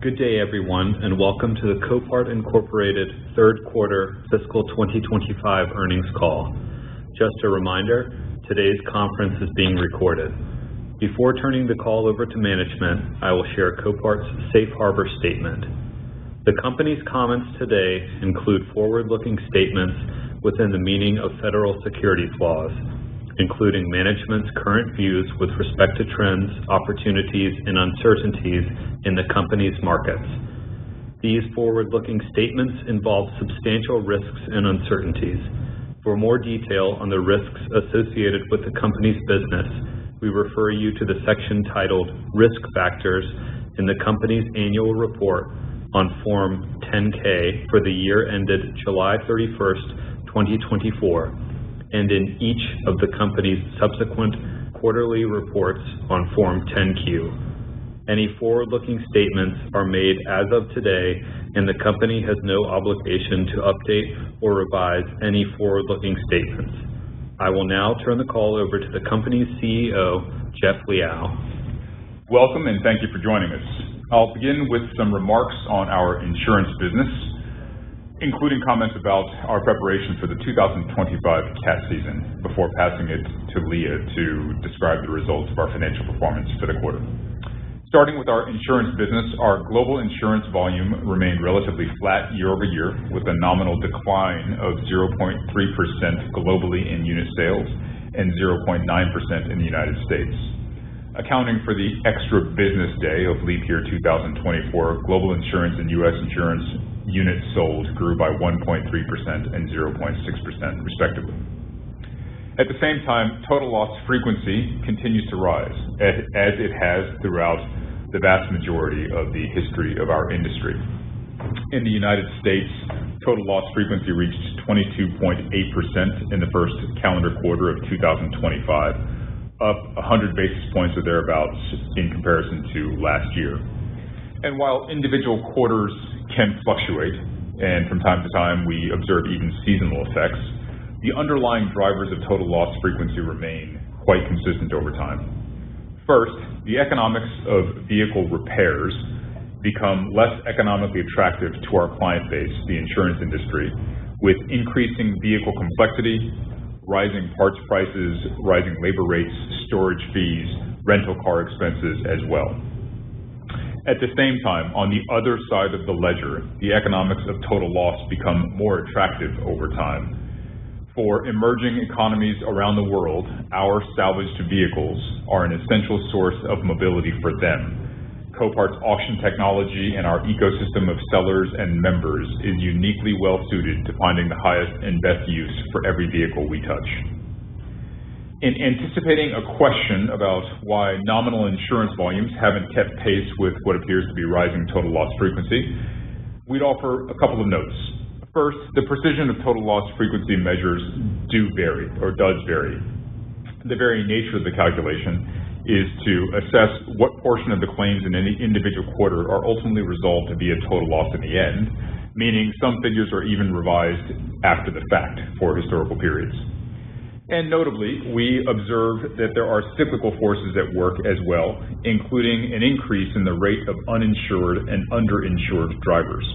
Good day, everyone, and welcome to the Copart Incorporated Third Quarter Fiscal 2025 Earnings Call. Just a reminder, today's conference is being recorded. Before turning the call over to management, I will share Copart's Safe Harbor Statement. The company's comments today include forward-looking statements within the meaning of federal securities laws, including management's current views with respect to trends, opportunities, and uncertainties in the company's markets. These forward-looking statements involve substantial risks and uncertainties. For more detail on the risks associated with the company's business, we refer you to the section titled Risk Factors in the company's annual report on Form 10-K for the year ended July 31st, 2024, and in each of the company's subsequent quarterly reports on Form 10-Q. Any forward-looking statements are made as of today, and the company has no obligation to update or revise any forward-looking statements. I will now turn the call over to the company's CEO, Jeff Liaw. Welcome and thank you for joining us. I'll begin with some remarks on our insurance business, including comments about our preparation for the 2025 cat season, before passing it to Leah to describe the results of our financial performance for the quarter. Starting with our insurance business, our global insurance volume remained relatively flat year over year, with a nominal decline of 0.3% globally in unit sales and 0.9% in the United States. Accounting for the extra business day of leap year 2024, global insurance and U.S. insurance units sold grew by 1.3% and 0.6% respectively. At the same time, total loss frequency continues to rise, as it has throughout the vast majority of the history of our industry. In the United States, total loss frequency reached 22.8% in the first calendar quarter of 2025, up 100 basis points or thereabouts in comparison to last year. And while individual quarters can fluctuate, and from time to time we observe even seasonal effects, the underlying drivers of total loss frequency remain quite consistent over time. First, the economics of vehicle repairs become less economically attractive to our client base, the insurance industry, with increasing vehicle complexity, rising parts prices, rising labor rates, storage fees, rental car expenses as well. At the same time, on the other side of the ledger, the economics of total loss become more attractive over time. For emerging economies around the world, our salvaged vehicles are an essential source of mobility for them. Copart's auction technology and our ecosystem of sellers and members is uniquely well suited to finding the highest and best use for every vehicle we touch. In anticipating a question about why nominal insurance volumes haven't kept pace with what appears to be rising total loss frequency, we'd offer a couple of notes. First, the precision of total loss frequency measures does vary. The very nature of the calculation is to assess what portion of the claims in any individual quarter are ultimately resolved via total loss in the end, meaning some figures are even revised after the fact for historical periods. And notably, we observe that there are cyclical forces at work as well, including an increase in the rate of uninsured and underinsured drivers.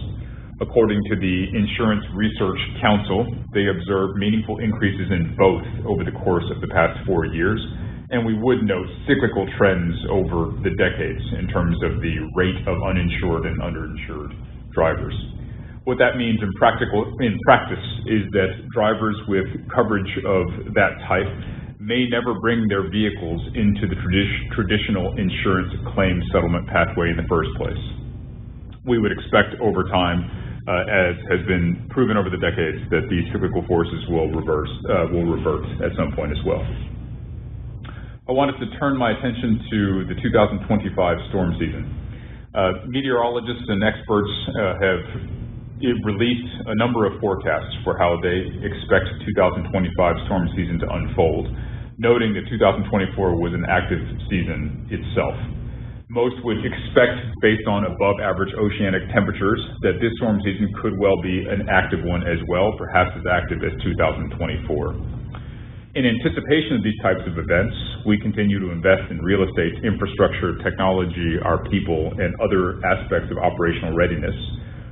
According to the Insurance Research Council, they observed meaningful increases in both over the course of the past 4 years, and we would note cyclical trends over the decades in terms of the rate of uninsured and underinsured drivers. What that means in practice is that drivers with coverage of that type may never bring their vehicles into the traditional insurance claim settlement pathway in the first place. We would expect over time, as has been proven over the decades, that these cyclical forces will revert at some point as well. I wanted to turn my attention to the 2025 storm season. Meteorologists and experts have released a number of forecasts for how they expect 2025 storm season to unfold, noting that 2024 was an active season itself. Most would expect, based on above average oceanic temperatures, that this storm season could well be an active one as well, perhaps as active as 2024. In anticipation of these types of events, we continue to invest in real estate, infrastructure, technology, our people, and other aspects of operational readiness.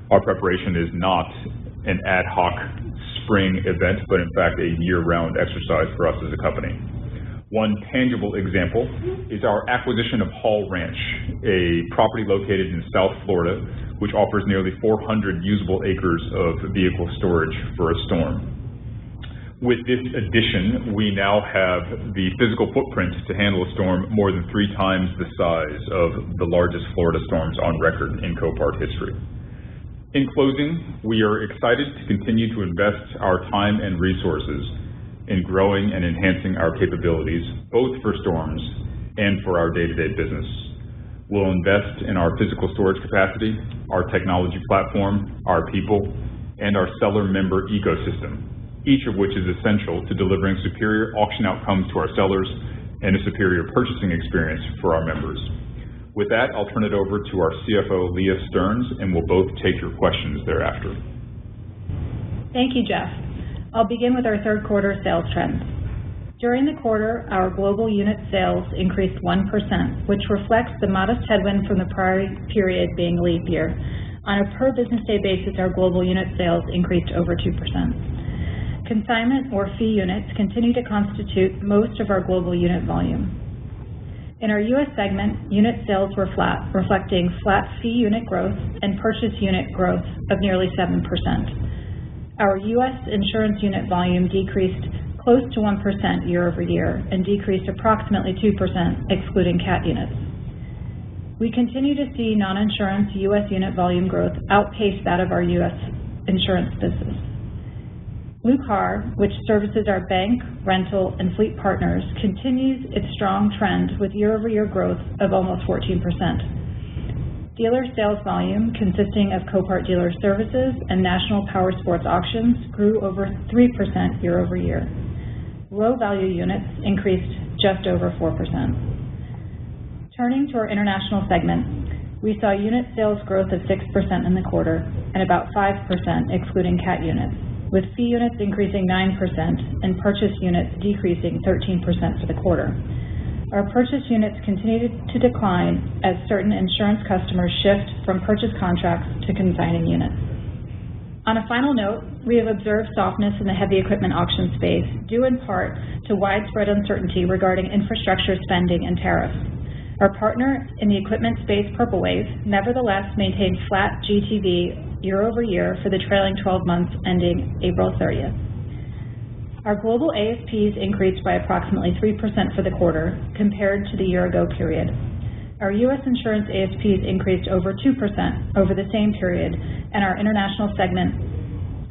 Our preparation is not an ad hoc spring event, but in fact a year-round exercise for us as a company. One tangible example is our acquisition of Hall Ranch, a property located in South Florida, which offers nearly 400 usable acres of vehicle storage for a storm. With this addition, we now have the physical footprint to handle a storm more than 3 times the size of the largest Florida storms on record in Copart history. In closing, we are excited to continue to invest our time and resources in growing and enhancing our capabilities, both for storms and for our day-to-day business. We'll invest in our physical storage capacity, our technology platform, our people, and our seller member ecosystem, each of which is essential to delivering superior auction outcomes to our sellers and a superior purchasing experience for our members. With that, I'll turn it over to our CFO, Leah Stearns, and we'll both take your questions thereafter. Thank you, Jeff. I'll begin with our third quarter sales trends. During the quarter, our global unit sales increased 1%, which reflects the modest headwind from the prior period being leap year. On a per business day basis, our global unit sales increased over 2%. Consignment or fee units continue to constitute most of our global unit volume. In our U.S. segment, unit sales were flat, reflecting flat fee unit growth and purchase unit growth of nearly 7%. Our U.S. insurance unit volume decreased close to 1% year over year and decreased approximately 2% excluding CAT units. We continue to see non-insurance U.S. unit volume growth outpace that of our U.S. insurance business. Blue Car, which services our bank, rental, and fleet partners, continues its strong trend with year-over-year growth of almost 14%. Dealer sales volume, consisting of Copart Dealer Services and National Power Sports Auctions, grew over 3% year-over-year. Low-value units increased just over 4%. Turning to our international segment, we saw unit sales growth of 6% in the quarter and about 5% excluding CAT units, with fee units increasing 9% and purchase units decreasing 13% for the quarter. Our purchase units continued to decline as certain insurance customers shift from purchase contracts to consigning units. On a final note, we have observed softness in the heavy equipment auction space, due in part to widespread uncertainty regarding infrastructure spending and tariffs. Our partner in the equipment space, Purple Wave, nevertheless maintained flat GTV year over year for the trailing 12 months ending April 30th. Our global ASPs increased by approximately 3% for the quarter compared to the year-ago period. Our U.S. insurance ASPs increased over 2% over the same period, and our international segment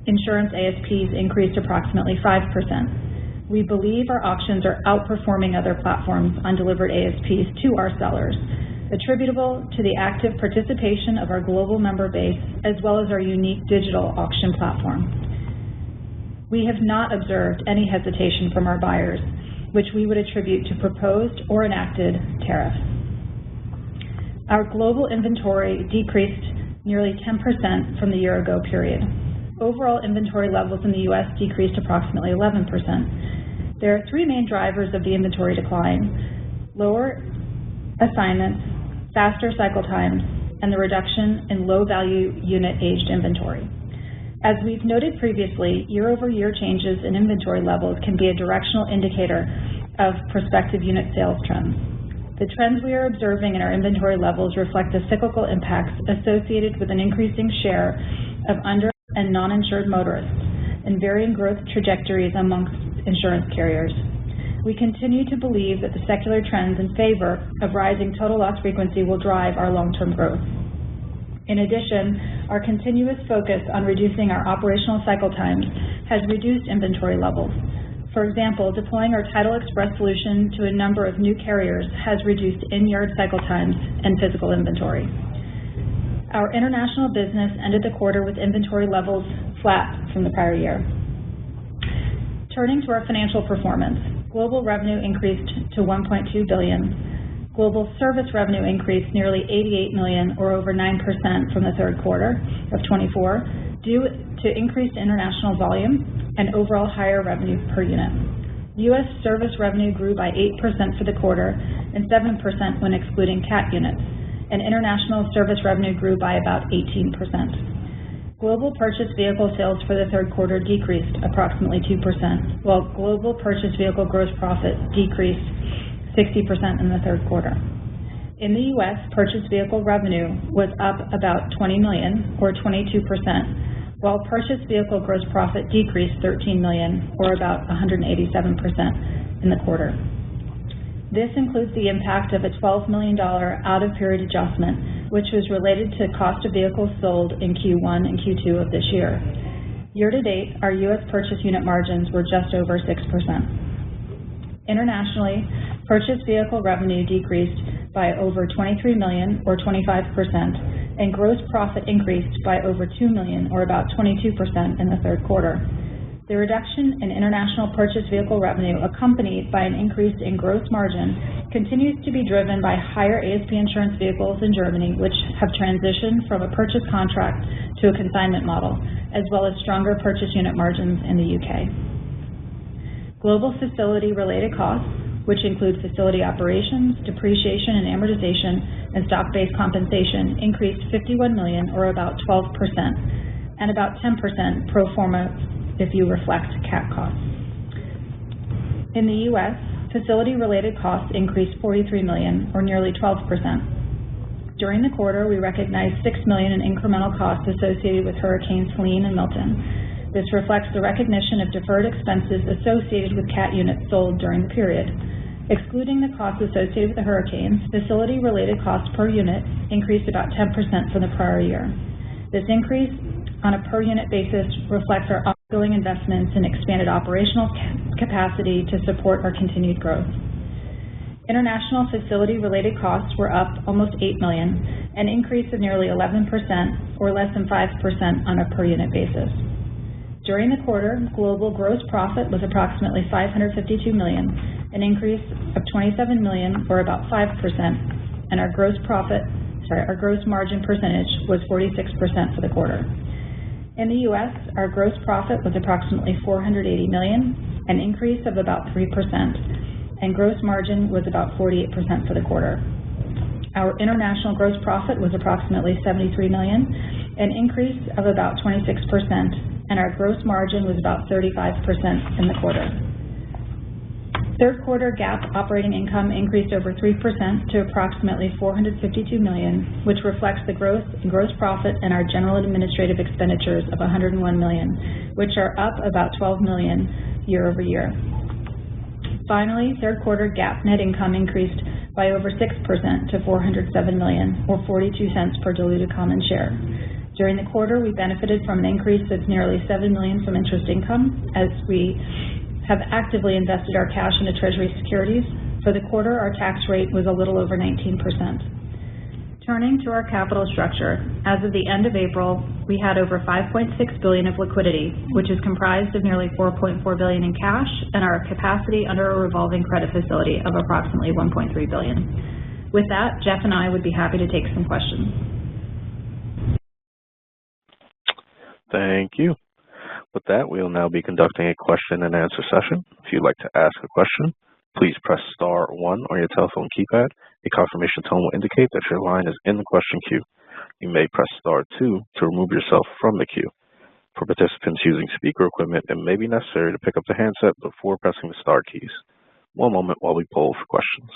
insurance ASPs increased approximately 5%. We believe our auctions are outperforming other platforms on delivered ASPs to our sellers, attributable to the active participation of our global member base as well as our unique digital auction platform. We have not observed any hesitation from our buyers, which we would attribute to proposed or enacted tariffs. Our global inventory decreased nearly 10% from the year-ago period. Overall inventory levels in the U.S. decreased approximately 11%. There are 3 main drivers of the inventory decline: lower assignments, faster cycle times, and the reduction in low-value unit-aged inventory. As we've noted previously, year-over-year changes in inventory levels can be a directional indicator of prospective unit sales trends. The trends we are observing in our inventory levels reflect the cyclical impacts associated with an increasing share of under- and non-insured motorists and varying growth trajectories amongst insurance carriers. We continue to believe that the secular trends in favor of rising total loss frequency will drive our long-term growth. In addition, our continuous focus on reducing our operational cycle times has reduced inventory levels. For example, deploying our Title Express solution to a number of new carriers has reduced in-yard cycle times and physical inventory. Our international business ended the quarter with inventory levels flat from the prior year. Turning to our financial performance, global revenue increased to $1.2 billion. Global service revenue increased nearly $88 million, or over 9% from the third quarter of 24, due to increased international volume and overall higher revenue per unit. U.S. service revenue grew by 8% for the quarter and 7% when excluding CAT units, and international service revenue grew by about 18%. Global purchased vehicle sales for the third quarter decreased approximately 2%, while global purchased vehicle gross profit decreased 60% in the third quarter. In the U.S., purchased vehicle revenue was up about $20 million, or 22%, while purchased vehicle gross profit decreased $13 million, or about 187% in the quarter. This includes the impact of a $12 million out-of-period adjustment, which was related to cost of vehicles sold in Q1 and Q2 of this year. Year-to-date, our U.S. purchase unit margins were just over 6%. Internationally, purchased vehicle revenue decreased by over $23 million, or 25%, and gross profit increased by over $2 million, or about 22% in the third quarter. The reduction in international purchased vehicle revenue, accompanied by an increase in gross margin, continues to be driven by higher ASP insurance vehicles in Germany, which have transitioned from a purchase contract to a consignment model, as well as stronger purchase unit margins in the UK. Global facility-related costs, which include facility operations, depreciation and amortization, and stock-based compensation, increased $51 million, or about 12%, and about 10% pro forma if you reflect CAT costs. In the U.S., facility-related costs increased $43 million, or nearly 12%. During the quarter, we recognized $6 million in incremental costs associated with Hurricanes Helene and Milton. This reflects the recognition of deferred expenses associated with CAT units sold during the period. Excluding the costs associated with the hurricanes, facility-related costs per unit increased about 10% from the prior year. This increase on a per-unit basis reflects our ongoing investments in expanded operational capacity to support our continued growth. International facility-related costs were up almost $8 million, an increase of nearly 11%, or less than 5% on a per-unit basis. During the quarter, global gross profit was approximately $552 million, an increase of $27 million, or about 5%, and our gross margin percentage was 46% for the quarter. In the U.S., our gross profit was approximately $480 million, an increase of about 3%, and gross margin was about 48% for the quarter. Our international gross profit was approximately $73 million, an increase of about 26%, and our gross margin was about 35% in the quarter. Third quarter GAAP operating income increased over 3% to approximately $452 million, which reflects the growth in gross profit and our general and administrative expenditures of $101 million, which are up about $12 million year over year. Finally, third quarter GAAP net income increased by over 6% to $407 million, or 42 cents per diluted common share. During the quarter, we benefited from an increase of nearly $7 million from interest income, as we have actively invested our cash into Treasury securities. For the quarter, our tax rate was a little over 19%. Turning to our capital structure, as of the end of April, we had over $5.6 billion of liquidity, which is comprised of nearly $4.4 billion in cash and our capacity under a revolving credit facility of approximately $1.3 billion. With that, Jeff and I would be happy to take some questions. Thank you. With that, we will now be conducting a question and answer session. If you'd like to ask a question, please press star 1 on your telephone keypad. A confirmation tone will indicate that your line is in the question queue. You may press star 2 to remove yourself from the queue. For participants using speaker equipment, it may be necessary to pick up the handset before pressing the star keys. One moment while we poll for questions.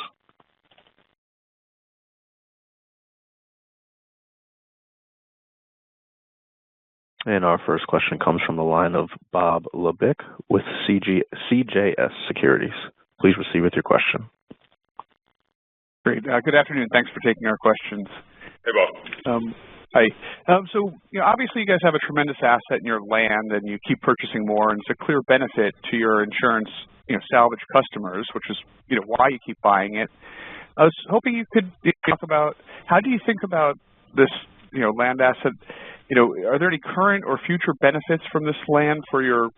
And our first question comes from the line of Bob Labick with CJS Securities. Please proceed with your question. Great. Good afternoon. Thanks for taking our questions. Hey, Bob. Hi. So, obviously you guys have a tremendous asset in your land, and you keep purchasing more, and it's a clear benefit to your insurance, salvage customers, which is, why you keep buying it. I was hoping you could talk about how do you think about this, land asset. Are there any current or future benefits from this land for your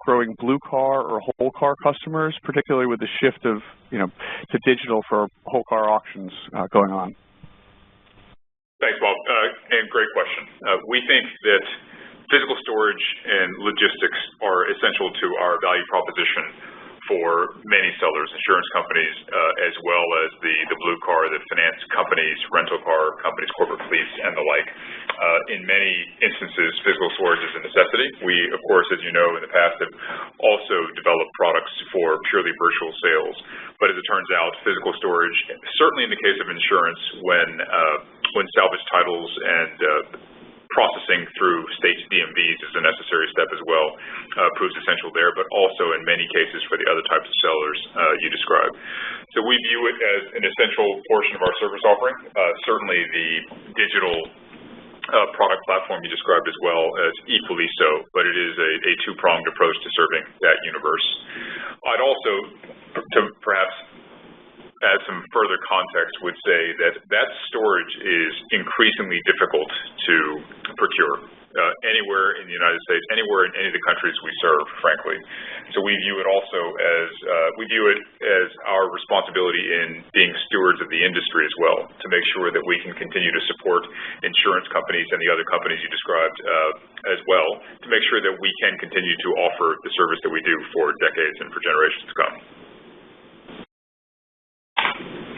growing blue car or whole car customers, particularly with the shift of, to digital for whole car auctions going on? Thanks, Bob, and great question. We think that physical storage and logistics are essential to our value proposition for many sellers, insurance companies, as well as the blue car, the finance companies, rental car companies, corporate fleets, and the like. In many instances, physical storage is a necessity. We, of course, as you know, in the past have also developed products for purely virtual sales. But as it turns out, physical storage, certainly in the case of insurance, when salvage titles and processing through state DMVs is a necessary step as well, proves essential there, but also in many cases for the other types of sellers you described. So we view it as an essential portion of our service offering. Certainly the digital product platform you described as well as equally so, but it is a two-pronged approach to serving that universe. I'd also, to perhaps add some further context, would say that storage is increasingly difficult to procure anywhere in the United States, anywhere in any of the countries we serve, frankly. So we view it also as our responsibility in being stewards of the industry as well, to make sure that we can continue to support insurance companies and the other companies you described as well, to make sure that we can continue to offer the service that we do for decades and for generations to come.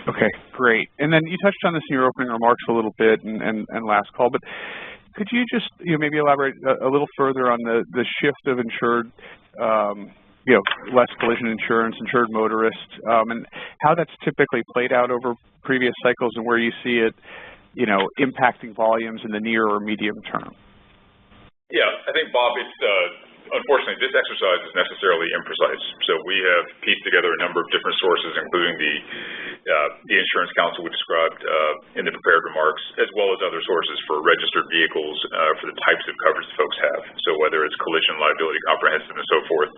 Okay, great. And then you touched on this in your opening remarks a little bit and last call, but could you just maybe elaborate a little further on the shift of insured, less collision insurance, insured motorists, and how that's typically played out over previous cycles and where you see it, impacting volumes in the near or medium term? Yeah, I think, Bob, unfortunately, this exercise is necessarily imprecise. So we have pieced together a number of different sources, including the Insurance Council we described in the prepared remarks, as well as other sources for registered vehicles for the types of coverage that folks have. So whether it's collision, liability, comprehensive, and so forth,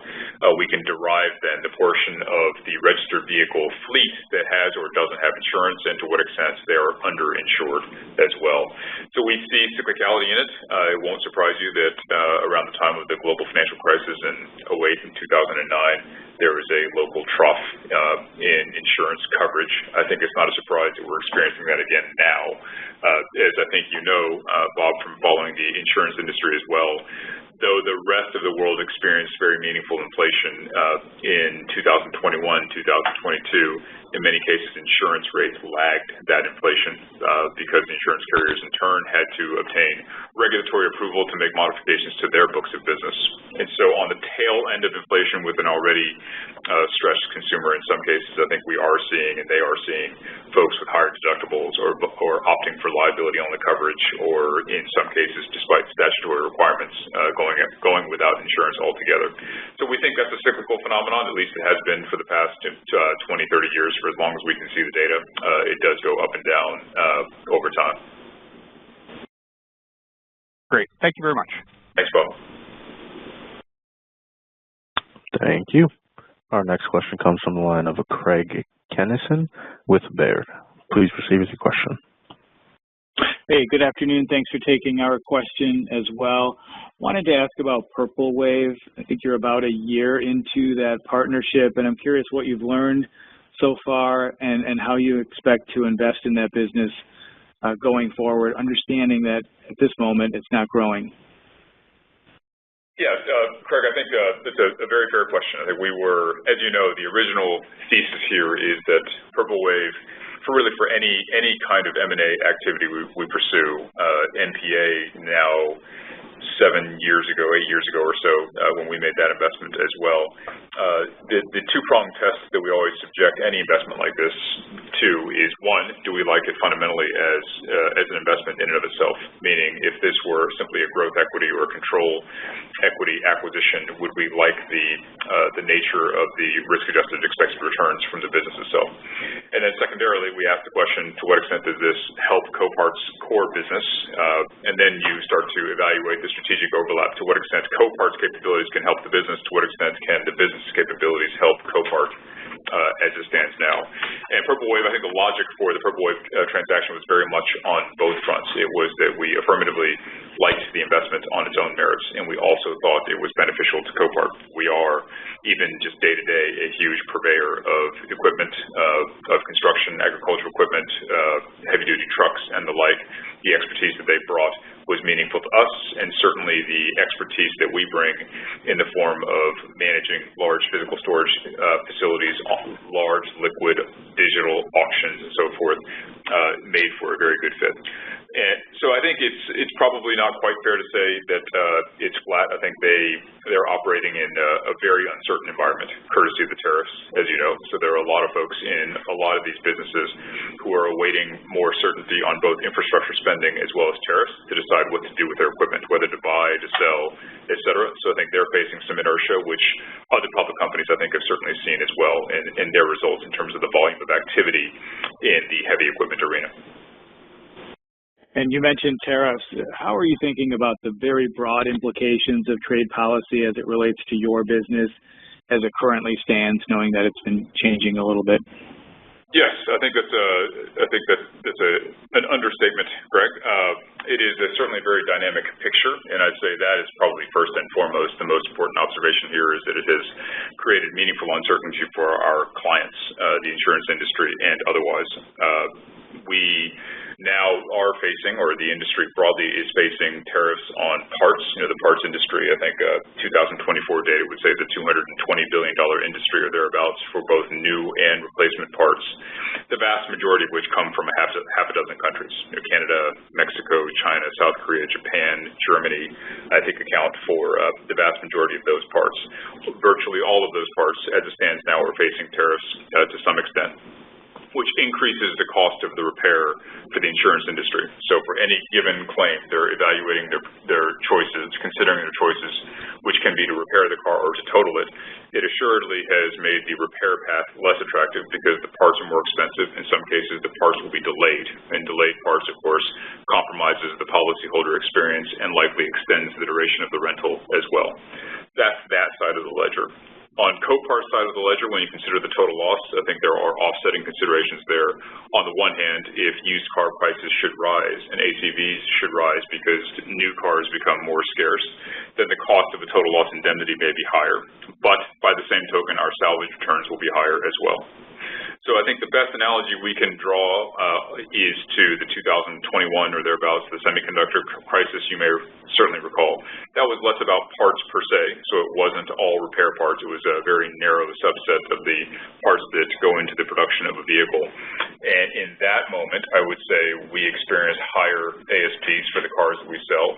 we can derive then the portion of the registered vehicle fleet that has or doesn't have insurance and to what extent they are underinsured as well. So we see cyclicality in it. It won't surprise you that around the time of the global financial crisis in 2008 and 2009, there was a local trough in insurance coverage. I think it's not a surprise that we're experiencing that again now. As I think you know, Bob, from following the insurance industry as well, though the rest of the world experienced very meaningful inflation in 2021, 2022, in many cases insurance rates lagged that inflation because the insurance carriers in turn had to obtain regulatory approval to make modifications to their books of business. And so on the tail end of inflation with an already stressed consumer in some cases, I think we are seeing and they are seeing folks with higher deductibles or opting for liability-only coverage, or in some cases, despite statutory requirements, going without insurance altogether. So we think that's a cyclical phenomenon, at least it has been for the past 20, 30 years, for as long as we can see the data. It does go up and down over time. Great. Thank you very much. Thanks, Bob. Thank you. Our next question comes from the line of Craig Kennison with Baird. Please proceed with your question. Hey, good afternoon. Thanks for taking our question as well. Wanted to ask about Purple Wave. I think you're about a year into that partnership, and I'm curious what you've learned so far and how you expect to invest in that business going forward, understanding that at this moment it's not growing. Yeah, Craig, I think that's a very fair question. I think we were, as you know, the original thesis here is that Purple Wave, for any kind of M&A activity we pursue, NPA now 8 years ago or so, when we made that investment as well. The two-pronged test that we always subject any investment like this to is, one, do we like it fundamentally as an investment in and of itself? Meaning, if this were simply a growth equity or a control equity acquisition, would we like the nature of the risk-adjusted expected returns from the business itself? And then secondarily, we ask the question, to what extent does this help Copart's core business? And then you start to evaluate the strategic overlap. To what extent Copart's capabilities can help the business? To what extent can the business capabilities help Copart as it stands now? And Purple Wave, I think the logic for the Purple Wave transaction was very much on both fronts. It was that we affirmatively liked the investment on its own merits, and we also thought it was beneficial to Copart. We are, even just day-to-day, a huge purveyor of equipment, of construction, agricultural equipment, heavy-duty trucks, and the like. The expertise that they brought was meaningful to us, and certainly the expertise that we bring in the form of managing large physical storage facilities, large liquid digital auctions, and so forth, made for a very good fit. And so I think it's probably not quite fair to say that it's flat. I think they're operating in a very uncertain environment, courtesy of the tariffs, as you know. So there are a lot of folks in a lot of these businesses who are awaiting more certainty on both infrastructure spending as well as tariffs to decide what to do with their equipment, whether to buy, to sell, et cetera. So I think they're facing some inertia, which other public companies I think have certainly seen as well in their results in terms of the volume of activity in the heavy equipment arena. And you mentioned tariffs. How are you thinking about the very broad implications of trade policy as it relates to your business as it currently stands, knowing that it's been changing a little bit? Yes, I think that's an understatement, Greg. It is certainly a very dynamic picture, and I'd say that is probably first and foremost the most important observation here is that it has created meaningful uncertainty for our clients, the insurance industry, and otherwise. We now are facing, or the industry broadly is facing, tariffs on parts. You know, the parts industry, I think 2024 data would say the $220 billion industry or thereabouts for both new and replacement parts, the vast majority of which come from half a dozen countries. You know, Canada, Mexico, China, South Korea, Japan, Germany, I think account for the vast majority of those parts. Virtually all of those parts, as it stands now, are facing tariffs to some extent, which increases the cost of the repair for the insurance industry. So for any given claim, they're evaluating their choices, considering their choices, which can be to repair the car or to total it. It assuredly has made the repair path less attractive because the parts are more expensive. In some cases, the parts will be delayed, and delayed parts, of course, compromises the policyholder experience and likely extends the duration of the rental as well. That's that side of the ledger. On Copart's side of the ledger, when you consider the total loss, I think there are offsetting considerations there. On the one hand, if used car prices should rise and ACVs should rise because new cars become more scarce, then the cost of a total loss indemnity may be higher. But by the same token, our salvage returns will be higher as well. So I think the best analogy we can draw is to the 2021 or thereabouts, the semiconductor crisis you may certainly recall. That was less about parts per se, so it wasn't all repair parts. It was a very narrow subset of the parts that go into the production of a vehicle. And in that moment, I would say we experienced higher ASPs for the cars that we sell.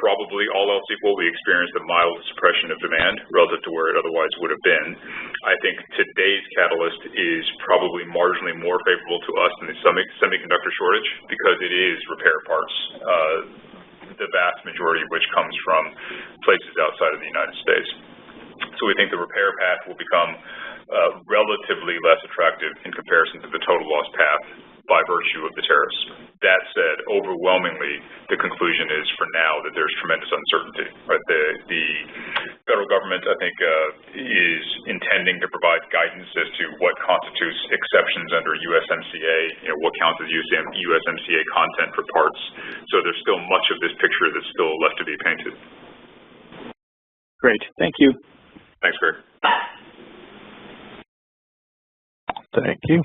Probably all else equal, we experienced a mild suppression of demand relative to where it otherwise would have been. I think today's catalyst is probably marginally more favorable to us than the semiconductor shortage because it is repair parts, the vast majority of which comes from places outside of the United States. So we think the repair path will become relatively less attractive in comparison to the total loss path by virtue of the tariffs. That said, overwhelmingly, the conclusion is for now that there's tremendous uncertainty. Right? The federal government, I think, is intending to provide guidance as to what constitutes exceptions under USMCA, what counts as USMCA content for parts. So there's still much of this picture that's still left to be painted. Great. Thank you. Thanks, Greg. Thank you.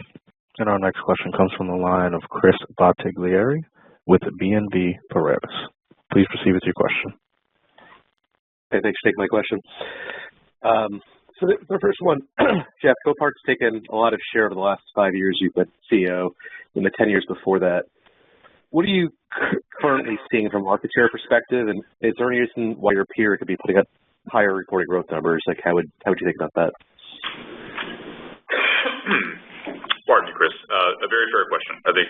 And our next question comes from the line of Chris Bottiglieri with BNP Paribas. Please proceed with your question. Hey, thanks for taking my question. So the first one, Jeff, Copart's taken a lot of share over the last 5 years you've been CEO, in the 10 years before that. What are you currently seeing from a market share perspective, and is there any reason why your peer could be putting up higher reported growth numbers? Like, how would you think about that? Pardon me, Chris. A very fair question. I think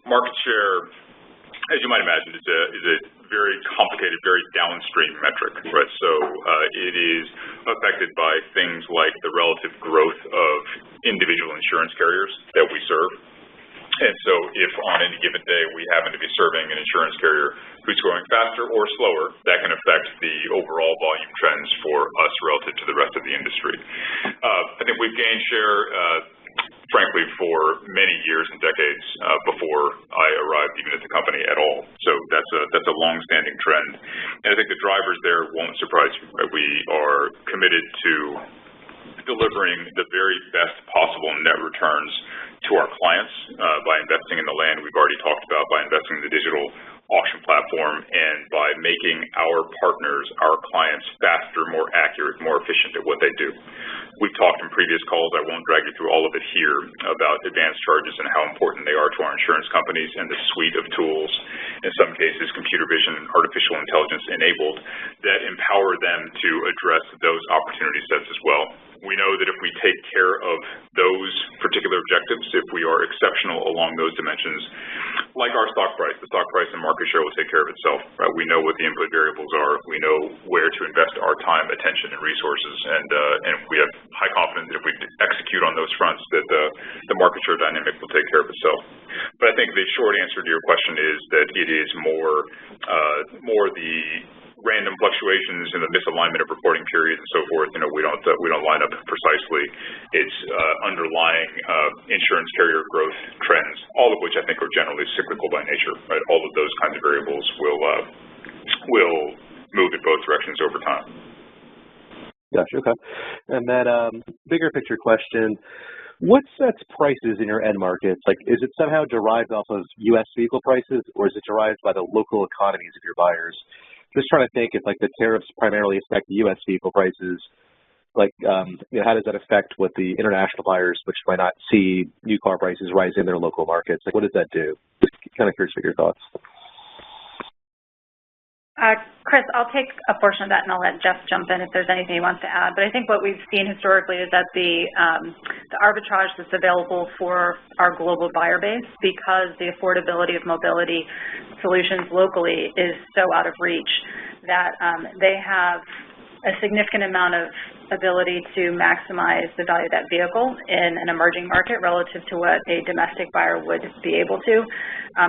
market share, as you might imagine, is a very complicated, very downstream metric, right? So it is affected by things like the relative growth of individual insurance carriers that we serve. And so if on any given day we happen to be serving an insurance carrier who's growing faster or slower, that can affect the overall volume trends for us relative to the rest of the industry. I think we've gained share frankly, for many years and decades before I arrived even at the company at all. So that's a long-standing trend. And I think the drivers there won't surprise you. Right? We are committed to delivering the very best possible net returns to our clients by investing in the land we've already talked about, by investing in the digital auction platform and by making our partners, our clients, faster, more accurate, more efficient at what they do. We've talked in previous calls, I won't drag you through all of it here, about advanced charges and how important they are to our insurance companies and the suite of tools, in some cases computer vision and artificial intelligence enabled, that empower them to address those opportunity sets as well. We know that if we take care of those particular objectives, if we are exceptional along those dimensions, like our stock price, the stock price and market share will take care of itself. Right? We know what the input variables are. We know where to invest our time, attention, and resources, and we have high confidence that if we execute on those fronts, that the market share dynamic will take care of itself. But I think the short answer to your question is that it is more the random fluctuations in the misalignment of reporting periods and so forth. We don't line up precisely. It's underlying insurance carrier growth trends, all of which I think are generally cyclical by nature. Right? All of those kinds of variables will move in both directions over time. Gotcha. Okay. And then bigger picture question. What sets prices in your end markets? Like, is it somehow derived off of U.S. vehicle prices, or is it derived by the local economies of your buyers? Just trying to think if, like, the tariffs primarily affect the U.S. vehicle prices, like, how does that affect what the international buyers, which might not see new car prices rise in their local markets? Like, what does that do? Just kind of curious what your thoughts. Chris, I'll take a portion of that and I'll let Jeff jump in if there's anything he wants to add. But I think what we've seen historically is that the arbitrage that's available for our global buyer base, because the affordability of mobility solutions locally is so out of reach, that they have a significant amount of ability to maximize the value of that vehicle in an emerging market relative to what a domestic buyer would be able to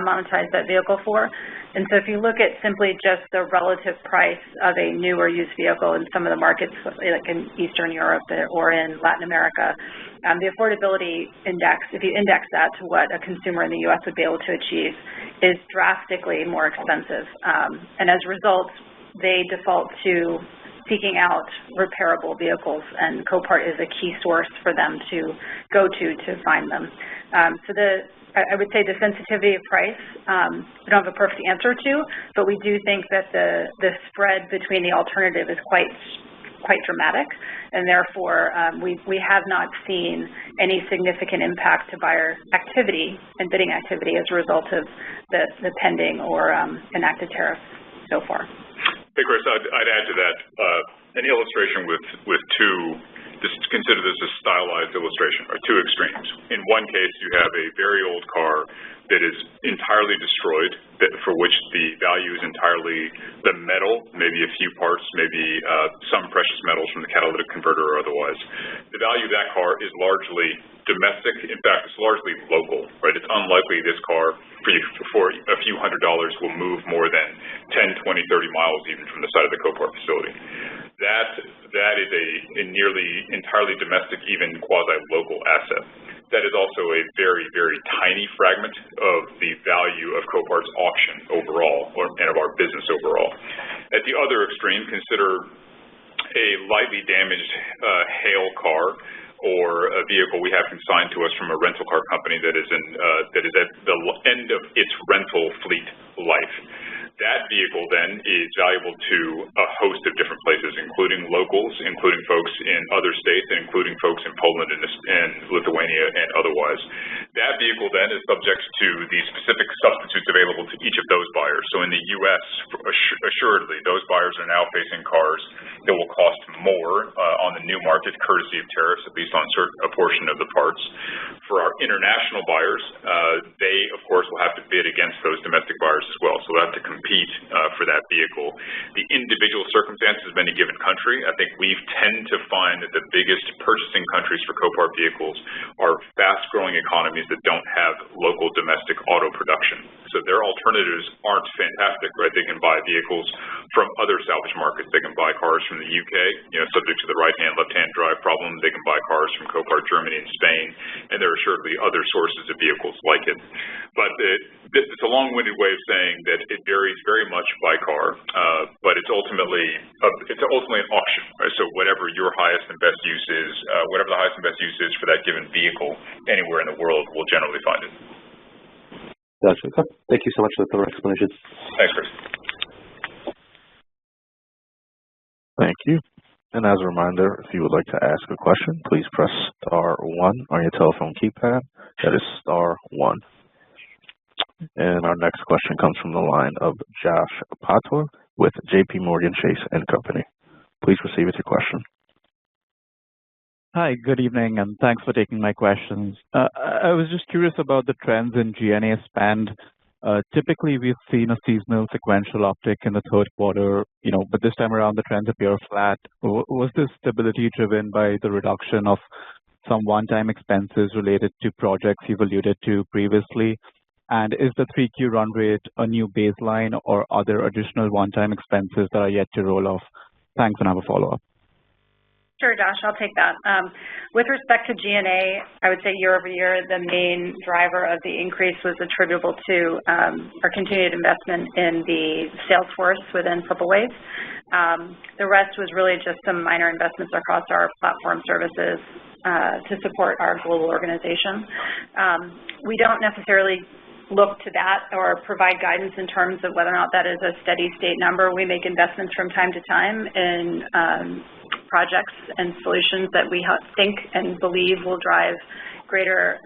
monetize that vehicle for. And so if you look at simply just the relative price of a new or used vehicle in some of the markets, like in Eastern Europe or in Latin America, the affordability index, if you index that to what a consumer in the U.S. would be able to achieve, is drastically more expensive. And as a result, they default to seeking out repairable vehicles, and Copart is a key source for them to go to find them. I would say the sensitivity of price, we don't have a perfect answer to, but we do think that the spread between the alternative is quite dramatic, and therefore we have not seen any significant impact to buyer activity and bidding activity as a result of the pending or enacted tariffs so far. Hey, Chris, I'd add to that an illustration with two, just consider this a stylized illustration, or two extremes. In one case, you have a very old car that is entirely destroyed, for which the value is entirely the metal, maybe a few parts, maybe some precious metals from the catalytic converter or otherwise. The value of that car is largely domestic. In fact, it's largely local, right? It's unlikely this car for a few $100s will move more than 10, 20, 30 miles even from the side of the Copart facility. That is a nearly entirely domestic, even quasi-local asset. That is also a very, very tiny fragment of the value of Copart's auction overall, and of our business overall. At the other extreme, consider a lightly damaged hail car or a vehicle we have consigned to us from a rental car company that is at the end of its rental fleet life. That vehicle then is valuable to a host of different places, including locals, including folks in other states, and including folks in Poland and Lithuania and otherwise. That vehicle then is subject to the specific substitutes available to each of those buyers. So in the U.S., assuredly, those buyers are now facing cars that will cost more on the new market, courtesy of tariffs, at least on a portion of the parts. For our international buyers, they, of course, will have to bid against those domestic buyers as well. So they'll have to compete for that vehicle. The individual circumstances of any given country, I think we tend to find that the biggest purchasing countries for Copart vehicles are fast-growing economies that don't have local domestic auto production. So their alternatives aren't fantastic, right? They can buy vehicles from other salvage markets. They can buy cars from the UK, subject to the right-hand, left-hand drive problem. They can buy cars from Copart Germany and Spain, and there are assuredly other sources of vehicles like it. But it's a long-winded way of saying that it varies very much by car, but it's ultimately an auction, right? So whatever your highest and best use is, whatever the highest and best use is for that given vehicle anywhere in the world, we'll generally find it. Gotcha. Okay. Thank you so much for the thorough explanation. Thanks, Chris. Thank you. And as a reminder, if you would like to ask a question, please press star 1 on your telephone keypad. That is star 1. And our next question comes from the line of Josh Patwa with JPMorgan Chase & Company. Please proceed with your question. Hi, good evening, and thanks for taking my questions. I was just curious about the trends in G&A spend. Typically, we've seen a seasonal sequential uptick in the third quarter, but this time around the trends appear flat. Was this stability driven by the reduction of some one-time expenses related to projects you've alluded to previously? And is the 3Q run rate a new baseline, or are there additional one-time expenses that are yet to roll off? Thanks, and I have a follow-up. Sure, Josh, I'll take that. With respect to G&A, I would say year over year, the main driver of the increase was attributable to our continued investment in the sales force within Purple Wave. The rest was really just some minor investments across our platform services to support our global organization. We don't necessarily look to that or provide guidance in terms of whether or not that is a steady state number. We make investments from time to time in projects and solutions that we think and believe will drive greater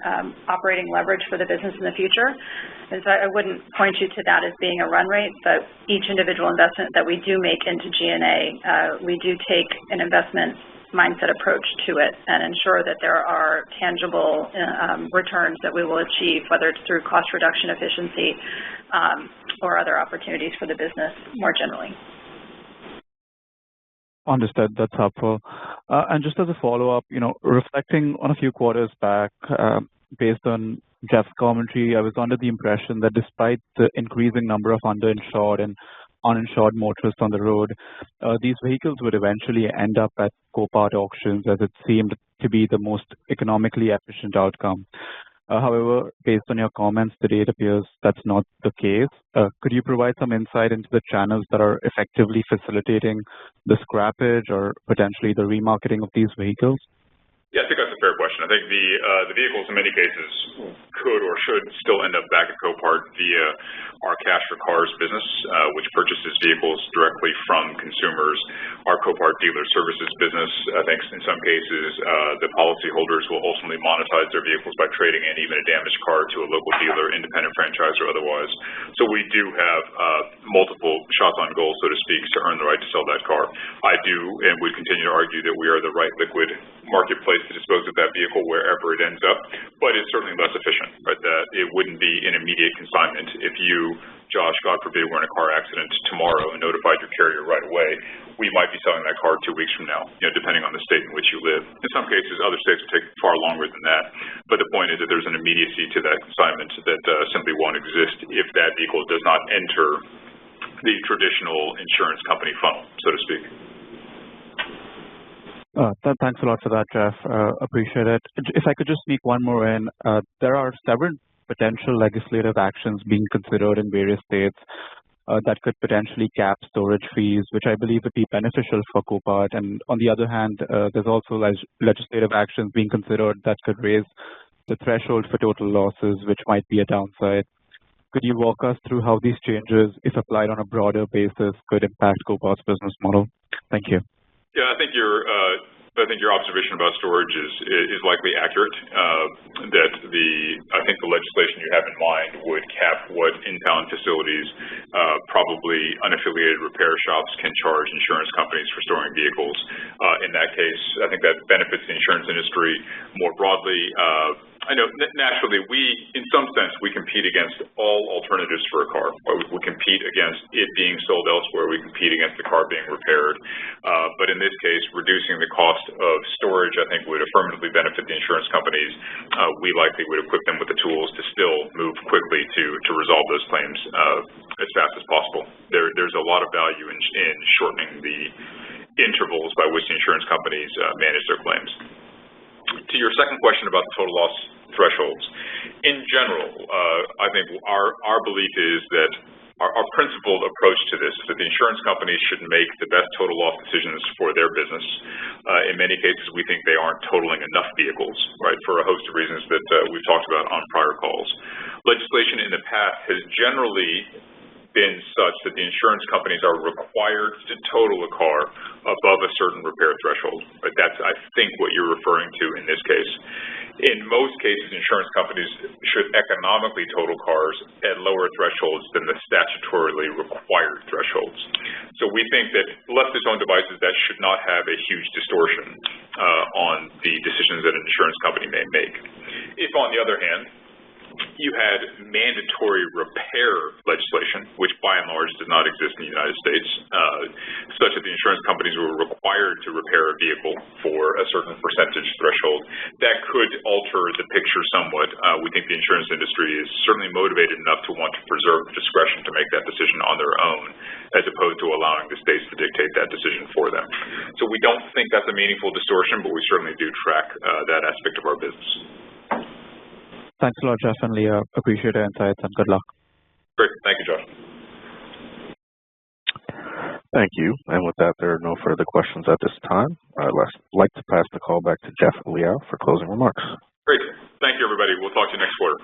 operating leverage for the business in the future. And so I wouldn't point you to that as being a run rate, but each individual investment that we do make into G&A, we do take an investment mindset approach to it and ensure that there are tangible returns that we will achieve, whether it's through cost reduction efficiency or other opportunities for the business more generally. Understood. That's helpful. And just as a follow-up, reflecting on a few quarters back, based on Jeff's commentary, I was under the impression that despite the increasing number of underinsured and uninsured motorists on the road, these vehicles would eventually end up at Copart auctions, as it seemed to be the most economically efficient outcome. However, based on your comments today, it appears that's not the case. Could you provide some insight into the channels that are effectively facilitating the scrappage or potentially the remarketing of these vehicles? Yeah, I think that's a fair question. I think the vehicles in many cases could or should still end up back at Copart via our Cash for Cars business, which purchases vehicles directly from consumers. Our Copart Dealer Services business, I think in some cases, the policyholders will ultimately monetize their vehicles by trading in even a damaged car to a local dealer, independent franchise or otherwise. So we do have multiple shots on goal, so to speak, to earn the right to sell that car. I do and would continue to argue that we are the right liquid marketplace to dispose of that vehicle wherever it ends up, but it's certainly less efficient, right? That it wouldn't be an immediate consignment. If you, Josh, God forbid, were in a car accident tomorrow and notified your carrier right away, we might be selling that car 2 weeks from now, depending on the state in which you live. In some cases, other states will take far longer than that, but the point is that there's an immediacy to that consignment that simply won't exist if that vehicle does not enter the traditional insurance company funnel, so to speak. Thanks a lot for that, Jeff. Appreciate it. If I could just sneak one more in, there are several potential legislative actions being considered in various states that could potentially cap storage fees, which I believe would be beneficial for Copart. And on the other hand, there's also legislative actions being considered that could raise the threshold for total losses, which might be a downside. Could you walk us through how these changes, if applied on a broader basis, could impact Copart's business model? Thank you. Yeah, I think your observation about storage is likely accurate. That I think the legislation you have in mind would cap what impound facilities, probably unaffiliated repair shops, can charge insurance companies for storing vehicles. In that case, I think that benefits the insurance industry more broadly. I know naturally in some sense, we compete against all alternatives for a car. We compete against it being sold elsewhere. We compete against the car being repaired. But in this case, reducing the cost of storage, I think, would affirmatively benefit the insurance companies. We likely would equip them with the tools to still move quickly to resolve those claims as fast as possible. There's a lot of value in shortening the intervals by which the insurance companies manage their claims. To your second question about the total loss thresholds, in general, I think our belief is that Our principled approach to this is that the insurance companies should make the best total loss decisions for their business. In many cases, we think they aren't totaling enough vehicles, right, for a host of reasons that we've talked about on prior calls. Legislation in the past has generally been such that the insurance companies are required to total a car above a certain repair threshold. But that's, I think, what you're referring to in this case. In most cases, insurance companies should economically total cars at lower thresholds than the statutorily required thresholds. So we think that left to its own devices, that should not have a huge distortion on the decisions that an insurance company may make. If, on the other hand, you had mandatory repair legislation, which by and large does not exist in the United States, such that the insurance companies were required to repair a vehicle for a certain percentage threshold. That could alter the picture somewhat. We think the insurance industry is certainly motivated enough to want to preserve discretion to make that decision on their own, as opposed to allowing the states to dictate that decision for them. So we don't think that's a meaningful distortion, but we certainly do track that aspect of our business. Thanks a lot, Jeff and Leah. Appreciate your insights and good luck. Great. Thank you, Josh. Thank you. And with that, there are no further questions at this time. I'd like to pass the call back to Jeff and Leah for closing remarks. Great. Thank you, everybody. We'll talk to you next quarter.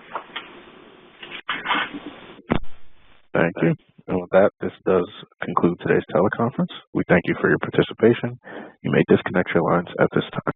Thank you. And with that, this does conclude today's teleconference. We thank you for your participation. You may disconnect your lines at this time.